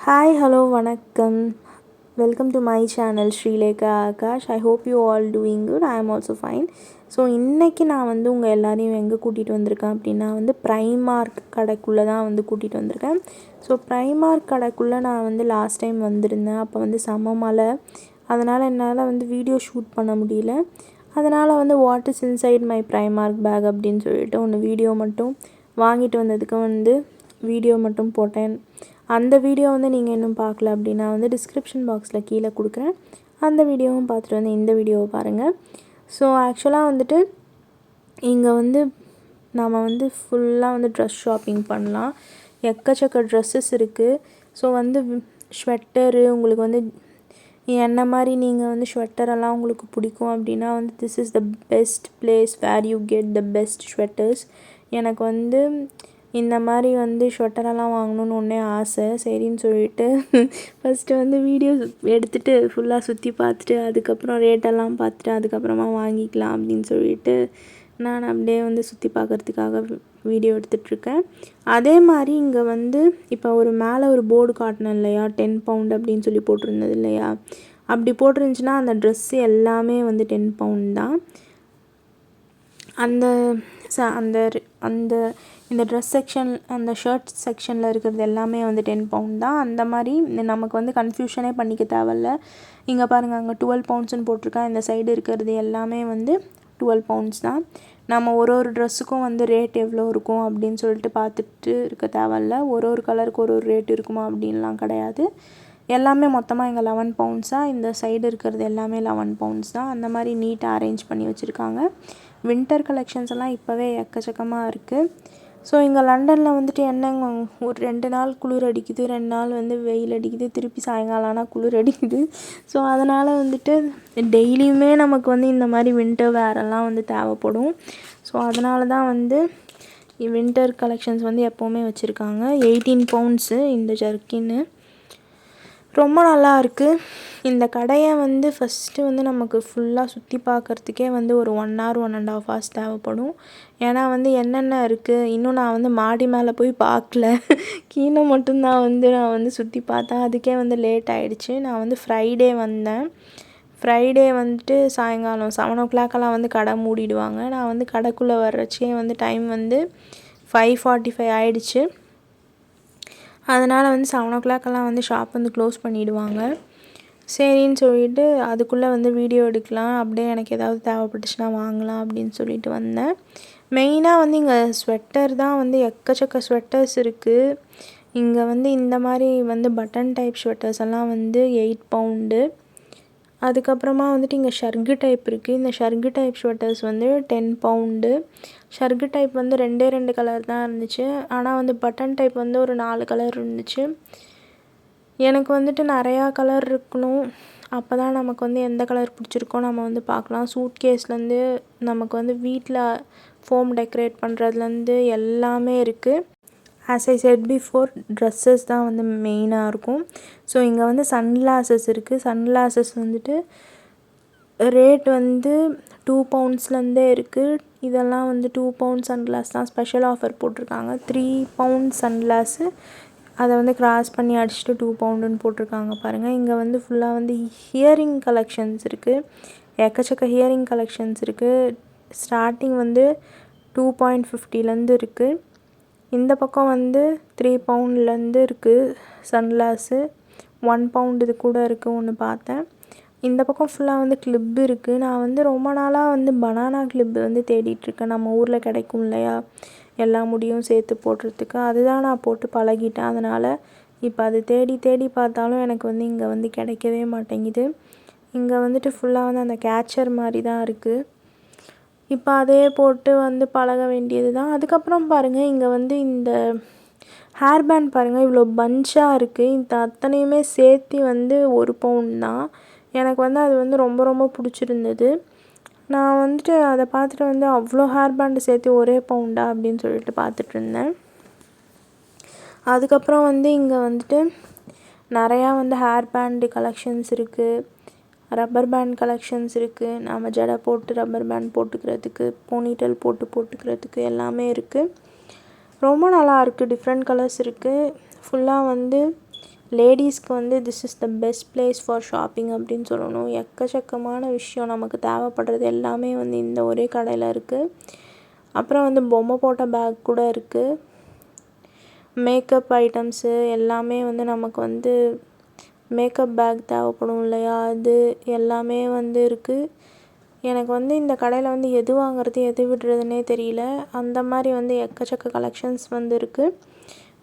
Hi, hello, vanakkam. Welcome to my channel Srilekha Akash. I hope you all doing good. I am also fine. So இன்றைக்கி நான் வந்து உங்கள் எல்லாரையும் எங்கே கூட்டிகிட்டு வந்திருக்கேன் அப்படின்னா வந்து ப்ரைமார்க் கடைக்குள்ளே தான் வந்து கூட்டிகிட்டு வந்திருக்கேன். ஸோ ப்ரைமார்க் கடைக்குள்ளே நான் வந்து லாஸ்ட் டைம் வந்திருந்தேன். அப்போ வந்து செம மழை, அதனால் என்னால் வந்து வீடியோ ஷூட் பண்ண முடியல. அதனால் வந்து what is inside my Primark bag அப்படின்னு சொல்லிட்டு ஒன்று வீடியோ மட்டும் வாங்கிட்டு வந்ததுக்கு வந்து வீடியோ மட்டும் போட்டேன். அந்த வீடியோ வந்து நீங்கள் இன்னும் பார்க்கல அப்படின்னா வந்து டிஸ்கிரிப்ஷன் பாக்ஸில் கீழே கொடுக்குறேன். அந்த வீடியோவும் பார்த்துட்டு வந்து இந்த வீடியோவை பாருங்கள். ஸோ ஆக்சுவலாக வந்துட்டு இங்கே வந்து நாம் வந்து ஃபுல்லாக வந்து ட்ரெஸ் ஷாப்பிங் பண்ணலாம். எக்கச்சக்க ட்ரெஸ்ஸஸ் இருக்குது. ஸோ வந்து ஸ்வெட்டரு உங்களுக்கு வந்து என்ன மாதிரி நீங்கள் வந்து ஸ்வெட்டரெல்லாம் உங்களுக்கு பிடிக்கும் அப்படின்னா வந்து this is the best place where you get the best sweaters. எனக்கு வந்து இந்த மாதிரி வந்து ஸ்வெட்டரெல்லாம் வாங்கணுன்னு ஒன்றே ஆசை. சரின்னு சொல்லிட்டு ஃபஸ்ட்டு வந்து வீடியோ எடுத்துகிட்டு ஃபுல்லாக சுற்றி பார்த்துட்டு அதுக்கப்புறம் ரேட்டெல்லாம் பார்த்துட்டு அதுக்கப்புறமா வாங்கிக்கலாம் அப்படின்னு சொல்லிட்டு நான் அப்படியே வந்து சுற்றி பார்க்குறதுக்காக வீடியோ எடுத்துகிட்ருக்கேன். அதே மாதிரி இங்கே வந்து இப்போ ஒரு மேலே ஒரு போர்டு காட்டினேன் இல்லையா, 10 பவுண்ட் அப்படின்னு சொல்லி போட்டிருந்தது இல்லையா, அப்படி போட்டிருந்துச்சுன்னா அந்த ட்ரெஸ்ஸு எல்லாமே வந்து 10 பவுண்ட் தான். அந்த அந்த அந்த இந்த ட்ரெஸ் செக்ஷன் அந்த ஷர்ட் செக்ஷனில் இருக்கிறது எல்லாமே வந்து 10 பவுண்ட் தான். அந்த மாதிரி நமக்கு வந்து கன்ஃபியூஷனே பண்ணிக்க தேவையில்ல. இங்கே பாருங்கள், அங்கே 12 பவுண்ட்ஸ்னு போட்டிருக்கேன். இந்த சைடு இருக்கிறது எல்லாமே வந்து 12 பவுண்ட்ஸ் தான். நம்ம ஒரு ட்ரெஸ்ஸுக்கும் வந்து ரேட் எவ்வளோ இருக்கும் அப்படின்னு சொல்லிட்டு பார்த்துட்டு இருக்க தேவையில்ல. ஒரு கலருக்கு ஒரு ரேட் இருக்குமா அப்படின்லாம் கிடையாது. எல்லாமே மொத்தமாக இங்கே 11 பவுண்ட்ஸாக, இந்த சைடு இருக்கிறது எல்லாமே 11 பவுண்ட்ஸ் தான். அந்த மாதிரி நீட்டாக அரேஞ்ச் பண்ணி வச்சுருக்காங்க. வின்டர் கலெக்ஷன்ஸ் எல்லாம் இப்போவே எக்கச்சக்கமாக இருக்குது. ஸோ இங்கே லண்டனில் வந்துட்டு என்னங்க, ஒரு 2 நாள் குளிர் அடிக்குது, 2 நாள் வந்து வெயில் அடிக்குது, திருப்பி சாயங்காலம் ஆனால் குளிர் அடிக்குது. ஸோ அதனால் வந்துட்டு டெய்லியுமே நமக்கு வந்து இந்த மாதிரி வின்டர் வேரெல்லாம் வந்து தேவைப்படும். ஸோ அதனால தான் வந்து வின்டர் கலெக்ஷன்ஸ் வந்து எப்போவுமே வச்சுருக்காங்க. 18 பவுண்ட்ஸு இந்த ஜர்க்கின்னு. ரொம்ப நல்லா இருக்குது. இந்த கடையை வந்து ஃபஸ்ட்டு வந்து நமக்கு ஃபுல்லாக சுற்றி பார்க்குறதுக்கே வந்து ஒரு 1 hour 1.5 hours தேவைப்படும். ஏன்னா வந்து என்னென்ன இருக்குது இன்னும் நான் வந்து மாடி மேலே போய் பார்க்கல. கீழே மட்டும்தான் வந்து நான் வந்து சுற்றி பார்த்தேன். அதுக்கே வந்து லேட் ஆகிடுச்சு. நான் வந்து ஃப்ரைடே வந்தேன். ஃப்ரைடே வந்துட்டு சாயங்காலம் 7 o'clock வந்து கடை மூடிடுவாங்க. நான் வந்து கடைக்குள்ளே வர்றச்சே வந்து டைம் வந்து 5:45 ஆகிடுச்சு. அதனால் வந்து 7 o'clock வந்து ஷாப் வந்து க்ளோஸ் பண்ணிவிடுவாங்க. சரின்னு சொல்லிட்டு அதுக்குள்ளே வந்து வீடியோ எடுக்கலாம், அப்படியே எனக்கு ஏதாவது தேவைப்பட்டுச்சுன்னா வாங்கலாம் அப்படின்னு சொல்லிட்டு வந்தேன். மெயினாக வந்து இங்கே ஸ்வெட்டர் தான் வந்து எக்கச்சக்க ஸ்வெட்டர்ஸ் இருக்குது. இங்கே வந்து இந்த மாதிரி வந்து பட்டன் டைப் ஸ்வெட்டர்ஸ் எல்லாம் வந்து 8 பவுண்டு. அதுக்கப்புறமா வந்துட்டு இங்கே ஷர்கு டைப் இருக்குது. இந்த ஷர்கு டைப் ஸ்வெட்டர்ஸ் வந்து 10 பவுண்டு. ஷர்கு டைப் வந்து 2 கலர் தான் இருந்துச்சு. ஆனால் வந்து பட்டன் டைப் வந்து ஒரு 4 கலர் இருந்துச்சு. எனக்கு வந்துட்டு நிறையா கலர் இருக்கணும், அப்போ தான் நமக்கு வந்து எந்த கலர் பிடிச்சிருக்கோ நம்ம வந்து பார்க்கலாம். சூட் கேஸ்லேருந்து நமக்கு வந்து வீட்டில் ஃபோம் டெக்கரேட் பண்ணுறதுலேருந்து எல்லாமே இருக்குது. As I said before, dresses தான் வந்து மெயினாக இருக்கும். ஸோ இங்கே வந்து சன்கிளாஸஸ் இருக்குது. சன்கிளாஸஸ் வந்துட்டு ரேட் வந்து 2 பவுண்ட்ஸ்லேருந்தே இருக்குது. இதெல்லாம் வந்து 2 பவுண்ட் சன்கிளாஸ் தான். ஸ்பெஷல் ஆஃபர் போட்டிருக்காங்க. 3 பவுண்ட் சன்கிளாஸு அதை வந்து கிராஸ் பண்ணி அடிச்சுட்டு 2 பவுண்டுன்னு போட்டிருக்காங்க பாருங்கள். இங்கே வந்து ஃபுல்லாக வந்து ஹியரிங் கலெக்ஷன்ஸ் இருக்குது. எக்கச்சக்க ஹியரிங் கலெக்ஷன்ஸ் இருக்குது. ஸ்டார்டிங் வந்து 2.50 இருக்குது. இந்த பக்கம் வந்து 3 பவுண்ட்லேருந்து இருக்குது சன்கிளாஸு. 1 பவுண்ட் இது கூட இருக்குது ஒன்று பார்த்தேன். இந்த பக்கம் ஃபுல்லாக வந்து கிளிப்பு இருக்குது. நான் வந்து ரொம்ப நாளாக வந்து பனானா கிளிப்பு வந்து தேடிட்டுருக்கேன். நம்ம ஊரில் கிடைக்கும் இல்லையா, எல்லா முடியும் சேர்த்து போடுறதுக்கு. அதுதான் நான் போட்டு பழகிட்டேன். அதனால் இப்போ அது தேடி பார்த்தாலும் எனக்கு வந்து இங்கே வந்து கிடைக்கவே மாட்டேங்குது. இங்கே வந்துட்டு ஃபுல்லாக வந்து அந்த கேச்சர் மாதிரி தான் இருக்குது. இப்போ அதே போட்டு வந்து பழக வேண்டியது தான். அதுக்கப்புறம் பாருங்கள், இங்கே வந்து இந்த ஹேர் பேண்ட் பாருங்கள், இவ்வளோ பஞ்சாக இருக்குது. இந்த அத்தனையுமே சேர்த்து வந்து 1 பவுண்ட் தான். எனக்கு வந்து அது வந்து ரொம்ப பிடிச்சிருந்தது. நான் வந்துட்டு அதை பார்த்துட்டு வந்து அவ்வளோ ஹேர் பேண்டு சேர்த்து 1 பவுண்டா அப்படின்னு சொல்லிட்டு பார்த்துட்ருந்தேன். அதுக்கப்புறம் வந்து இங்கே வந்துட்டு நிறையா வந்து ஹேர் பேண்டு கலெக்ஷன்ஸ் இருக்குது. ரப்பர் பேண்ட் கலெக்ஷன்ஸ் இருக்குது. நம்ம ஜடை போட்டு ரப்பர் பேண்ட் போட்டுக்கிறதுக்கு, போனிடெயில் போட்டுக்கிறதுக்கு எல்லாமே இருக்குது. ரொம்ப நல்லா இருக்குது. டிஃப்ரெண்ட் கலர்ஸ் இருக்குது. ஃபுல்லாக வந்து லேடீஸ்க்கு வந்து this is the best place for shopping அப்படின்னு சொல்லணும். எக்கச்சக்கமான விஷயம் நமக்கு தேவைப்படுறது எல்லாமே வந்து இந்த ஒரே கடையில் இருக்குது. அப்புறம் வந்து பொம்மை போட்ட பேக் கூட இருக்குது. மேக்கப் ஐட்டம்ஸு எல்லாமே வந்து நமக்கு வந்து மேக்கப் பேக் தேவைப்படும் இல்லையா, அது எல்லாமே வந்து இருக்குது. எனக்கு வந்து இந்த கடையில் வந்து எது வாங்குறது எது விடுறதுனே தெரியல. அந்த மாதிரி வந்து எக்கச்சக்க கலெக்ஷன்ஸ் வந்து இருக்குது.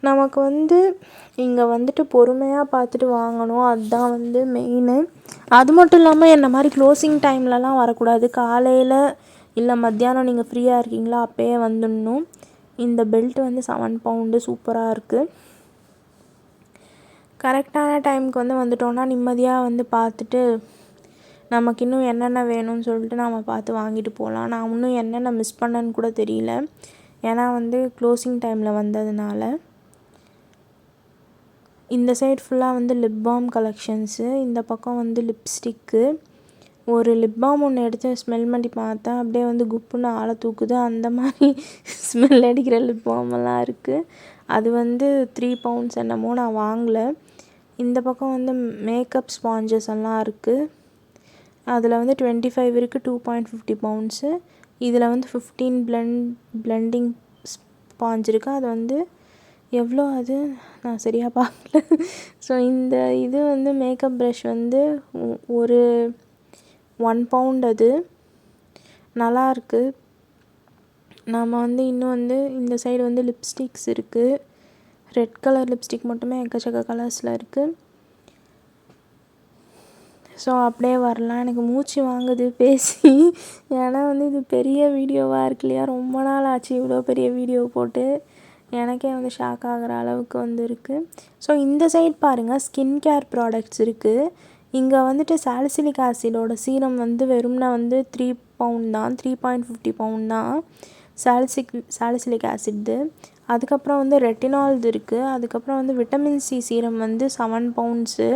நமக்கு வந்து இங்கே வந்துட்டு பொறுமையாக பார்த்துட்டு வாங்கணும், அதுதான் வந்து மெயினு. அது மட்டும் இல்லாமல் என்ன மாதிரி க்ளோசிங் டைம்லலாம் வரக்கூடாது. காலையில் இல்லை மத்தியானம் நீங்கள் ஃப்ரீயாக இருக்கீங்களா அப்போயே வந்துடணும். இந்த பெல்ட் வந்து 7 பவுண்டு சூப்பராக இருக்குது. கரெக்டான டைமுக்கு வந்து வந்துட்டோன்னா நிம்மதியாக வந்து பார்த்துட்டு நமக்கு இன்னும் என்னென்ன வேணும்னு சொல்லிட்டு நம்ம பார்த்து வாங்கிட்டு போகலாம். நான் இன்னும் என்னென்ன மிஸ் பண்ணேன்னு கூட தெரியல, ஏன்னா வந்து க்ளோசிங் டைமில் வந்ததுனால. இந்த சைடு ஃபுல்லாக வந்து லிப் பாம் கலெக்ஷன்ஸு, இந்த பக்கம் வந்து லிப்ஸ்டிக்கு. ஒரு லிப் பாம் ஒன்று எடுத்து ஸ்மெல் பண்ணி பார்த்தேன், அப்படியே வந்து குப்புன்னு ஆளை தூக்குது. அந்த மாதிரி ஸ்மெல் அடிக்கிற லிப் பாமெல்லாம் இருக்குது. அது வந்து 3 பவுண்ட்ஸ் என்னமோ, நான் வாங்கலை. இந்த பக்கம் வந்து மேக்கப் ஸ்பாஞ்சஸ் எல்லாம் இருக்குது. அதில் வந்து 25 இருக்குது, 2.50 பவுண்ட்ஸு. இதில் வந்து 15 பிளெண்டிங் ஸ்பாஞ்ச் இருக்குது. அது வந்து எவ்வளோ, அது நான் சரியாக பார்க்கல. ஸோ இந்த இது வந்து மேக்கப் ப்ரஷ் வந்து ஒரு 1 பவுண்ட், அது நல்லாயிருக்கு. நம்ம வந்து இன்னும் வந்து இந்த சைடு வந்து லிப்ஸ்டிக்ஸ் இருக்குது. ரெட் கலர் லிப்ஸ்டிக் மட்டுமே எக்கச்சக்க கலர்ஸில் இருக்குது. ஸோ அப்படியே வரலாம். எனக்கு மூச்சு வாங்குது பேசி, ஏன்னா வந்து இது பெரிய வீடியோவாக இருக்கு இல்லையா. ரொம்ப நாள் ஆச்சு இவ்வளோ பெரிய வீடியோ போட்டு. எனக்கே வந்து ஷாக் ஆகிற அளவுக்கு வந்து இருக்குது. ஸோ இந்த சைட் பாருங்கள், ஸ்கின் கேர் ப்ராடக்ட்ஸ் இருக்குது. இங்கே வந்துட்டு சாலிசிலிக் ஆசிடோட சீரம் வந்து வெறும்னா வந்து 3 பவுண்ட் தான், 3.50 பவுண்ட் தான் சாலிசிலிக் ஆசிட்டு. அதுக்கப்புறம் வந்து ரெட்டினால்து இருக்குது. அதுக்கப்புறம் வந்து விட்டமின் சி சீரம் வந்து 7 பவுண்ட்ஸு.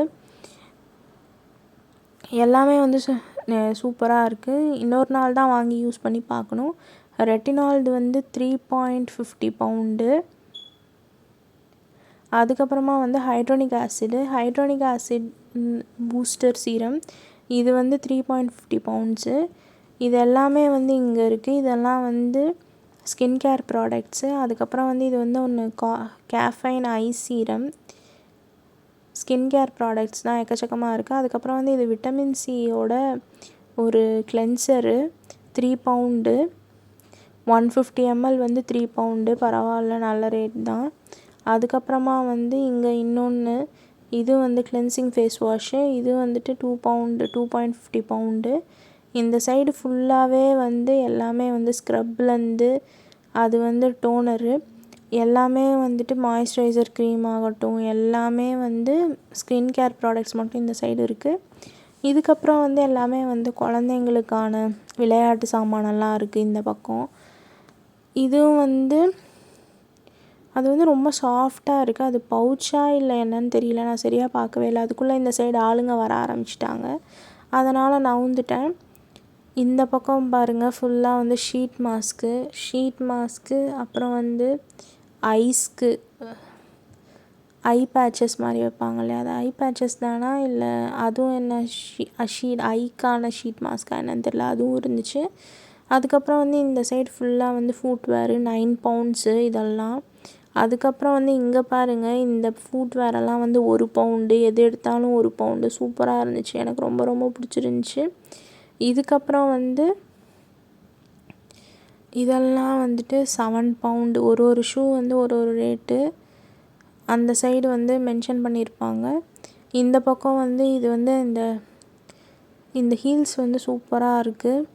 எல்லாமே வந்து சூப்பராக இருக்குது. இன்னொரு நாள் தான் வாங்கி யூஸ் பண்ணி பார்க்கணும். ரெட்டினால்டு வந்து 3.50 பவுண்டு. அதுக்கப்புறமா வந்து ஹைட்ரோனிக் ஆசிட் பூஸ்டர் சீரம், இது வந்து 3.50 பவுண்ட்ஸு. இது எல்லாமே வந்து இங்கே இருக்குது. இதெல்லாம் வந்து ஸ்கின் கேர் ப்ராடக்ட்ஸு. அதுக்கப்புறம் வந்து இது வந்து ஒன்று கேஃபைன் ஐ சீரம். ஸ்கின் கேர் ப்ராடக்ட்ஸ் தான் எக்கச்சக்கமாக இருக்குது. அதுக்கப்புறம் வந்து இது விட்டமின் சியோட ஒரு கிளென்சரு, 3 பவுண்டு. 150 ml வந்து 3 பவுண்டு, பரவாயில்ல, நல்ல ரேட் தான். அதுக்கப்புறமா வந்து இங்கே இன்னொன்று, இது வந்து கிளென்சிங் ஃபேஸ் வாஷு, இது வந்துட்டு 2 பவுண்டு, 2.50 பவுண்டு. இந்த சைடு ஃபுல்லாகவே வந்து எல்லாமே வந்து ஸ்க்ரப்லேருந்து அது வந்து டோனரு எல்லாமே வந்துட்டு மாய்ஸ்சரைசர் க்ரீம் ஆகட்டும், எல்லாமே வந்து ஸ்கின் கேர் ப்ராடக்ட்ஸ் மட்டும் இந்த சைடு இருக்குது. இதுக்கப்புறம் வந்து எல்லாமே வந்து குழந்தைங்களுக்கான விளையாட்டு சாமானெல்லாம் இருக்குது இந்த பக்கம். இதுவும் வந்து அது வந்து ரொம்ப சாஃப்டாக இருக்குது. அது பவுச்சா இல்லை என்னன்னு தெரியல, நான் சரியாக பார்க்கவே இல்லை. அதுக்குள்ளே இந்த சைடு ஆளுங்க வர ஆரம்பிச்சிட்டாங்க, அதனால் நவுந்துட்டேன். இந்த பக்கம் பாருங்கள், ஃபுல்லாக வந்து ஷீட் மாஸ்க்கு, அப்புறம் வந்து ஐஸ்க்கு ஐ பேட்சஸ் மாதிரி வைப்பாங்க இல்லையா, அது ஐ பேட்சஸ் தானா இல்லை அதுவும் என்ன ஷீட் ஐக்கான ஷீட் மாஸ்க்கா என்னன்னு தெரியல, அதுவும் இருந்துச்சு. அதுக்கப்புறம் வந்து இந்த சைடு ஃபுல்லாக வந்து ஃபுட்வேரு 9 பவுண்ட்ஸு இதெல்லாம். அதுக்கப்புறம் வந்து இங்கே பாருங்கள், இந்த ஃபுட்வேரெல்லாம் வந்து 1 பவுண்டு, எது எடுத்தாலும் 1 பவுண்டு, சூப்பராக இருந்துச்சு. எனக்கு ரொம்ப ரொம்ப பிடிச்சிருந்துச்சி. இதுக்கப்புறம் வந்து இதெல்லாம் வந்துட்டு 7 பவுண்டு. ஒரு ஷூ வந்து ஒரு ரேட்டு அந்த சைடு வந்து மென்ஷன் பண்ணியிருப்பாங்க. இந்த பக்கம் வந்து இது வந்து இந்த ஹீல்ஸ் வந்து சூப்பராக இருக்குது.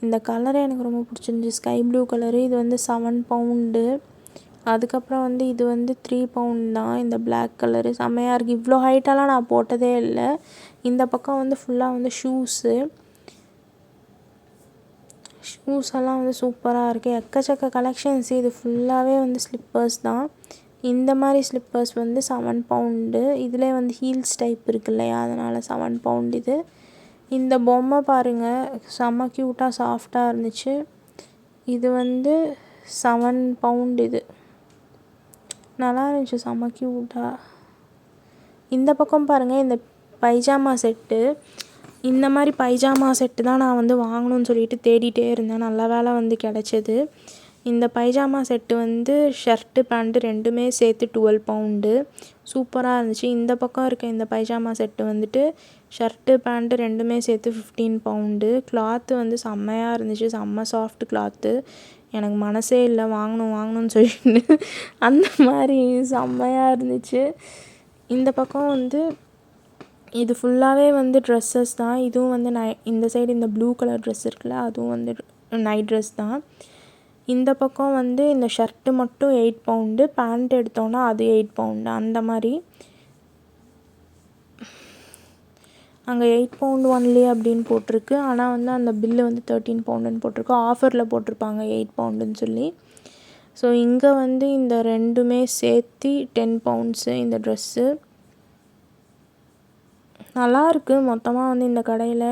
இந்த கலரே எனக்கு ரொம்ப பிடிச்சிருந்துச்சி, ஸ்கை ப்ளூ கலரு. இது வந்து 7 பவுண்டு. அதுக்கப்புறம் வந்து இது வந்து 3 பவுண்ட் தான். இந்த பிளாக் கலரு செம்மையாக இருக்குது. இவ்வளோ ஹைட்டெல்லாம் நான் போட்டதே இல்லை. இந்த பக்கம் வந்து ஃபுல்லாக வந்து ஷூஸ் எல்லாம் வந்து சூப்பராக இருக்குது. எக்கச்சக்க கலெக்ஷன்ஸ். இது ஃபுல்லாகவே வந்து ஸ்லிப்பர்ஸ் தான். இந்த மாதிரி ஸ்லிப்பர்ஸ் வந்து 7 பவுண்டு. இதிலே வந்து ஹீல்ஸ் டைப் இருக்கு இல்லையா, அதனால் 7 பவுண்ட் இது. இந்த பொம்மை பாருங்கள், செம்ம க்யூட்டாக சாஃப்டாக இருந்துச்சு. இது வந்து 7 பவுண்ட். இது நல்லா இருந்துச்சு, செம்ம க்யூட்டாக. இந்த பக்கம் பாருங்கள், இந்த பைஜாமா செட்டு. இந்த மாதிரி பைஜாமா செட்டு தான் நான் வந்து வாங்கணும்னு சொல்லிட்டு தேடிகிட்டே இருந்தேன். நல்ல வேளை வந்து கிடச்சிது. இந்த பைஜாமா செட்டு வந்து ஷர்ட்டு பேண்ட்டு ரெண்டுமே சேர்த்து 12 பவுண்டு. சூப்பராக இருந்துச்சு. இந்த பக்கம் இருக்க இந்த பைஜாமா செட்டு வந்துட்டு ஷர்ட்டு பேண்ட்டு ரெண்டுமே சேர்த்து 15 பவுண்டு. கிளாத்து வந்து செம்மையாக இருந்துச்சு. செம்ம சாஃப்ட் கிளாத்து. எனக்கு மனசே இல்லை வாங்கணும்னு சொல்லிட்டு. அந்த மாதிரி செம்மையாக இருந்துச்சு. இந்த பக்கம் வந்து இது ஃபுல்லாகவே வந்து ட்ரெஸ்ஸஸ் தான். இதுவும் வந்து இந்த சைடு இந்த ப்ளூ கலர் ட்ரெஸ் இருக்குல்ல, அதுவும் வந்து நைட் ட்ரெஸ் தான். இந்த பக்கம் வந்து இந்த ஷர்ட்டு மட்டும் 8 பவுண்டு, பேண்ட் எடுத்தோன்னா அது 8 பவுண்டு. அந்த மாதிரி அங்கே 8 பவுண்டு ஒன்லி அப்படின்னு போட்டிருக்கு. ஆனால் வந்து அந்த பில்லு வந்து 13 பவுண்டுன்னு போட்டிருக்கு. ஆஃபரில் போட்டிருப்பாங்க 8 பவுண்டுன்னு சொல்லி. ஸோ இங்கே வந்து இந்த ரெண்டுமே சேர்த்து 10 பவுண்ட்ஸு இந்த ட்ரெஸ்ஸு. நல்லாயிருக்கு மொத்தமாக வந்து இந்த கடையில்.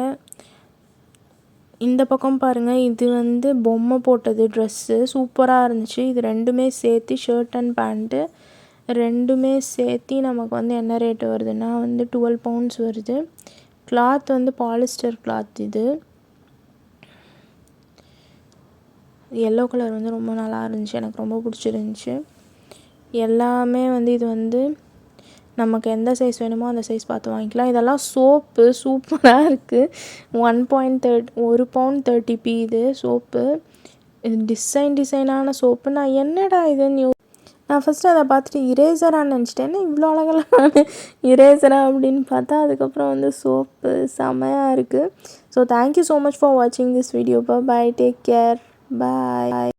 இந்த பக்கம் பாருங்கள், இது வந்து பொம்மை போட்டது ட்ரெஸ்ஸு. சூப்பராக இருந்துச்சு. இது ரெண்டுமே சேர்த்து ஷர்ட் அண்ட் பேண்ட்டு ரெண்டுமே சேர்த்து நமக்கு வந்து என்ன ரேட்டு வருதுன்னா வந்து 12 பவுண்ட்ஸ் வருது. கிளாத் வந்து பாலிஸ்டர் கிளாத். இது எல்லோ கலர் வந்து ரொம்ப நல்லா இருந்துச்சு. எனக்கு ரொம்ப பிடிச்சிருந்துச்சி. எல்லாமே வந்து இது வந்து நமக்கு எந்த சைஸ் வேணுமோ அந்த சைஸ் பார்த்து வாங்கிக்கலாம். இதெல்லாம் சோப்பு சூப்பராக இருக்குது. 1 பவுண்ட் 30p இது சோப்பு. இது டிசைனான சோப்பு. நான் என்னடா இதுன்னு நான் ஃபஸ்ட்டு அதை பார்த்துட்டு இரேசரான்னு நினச்சிட்டேன். இவ்வளோ அழகெல்லாம் இரேசரா அப்படின்னு பார்த்தா அதுக்கப்புறம் வந்து சோப்பு செமையாக இருக்குது. So thank you so much for வாட்சிங் this video. Bye, take care, bye.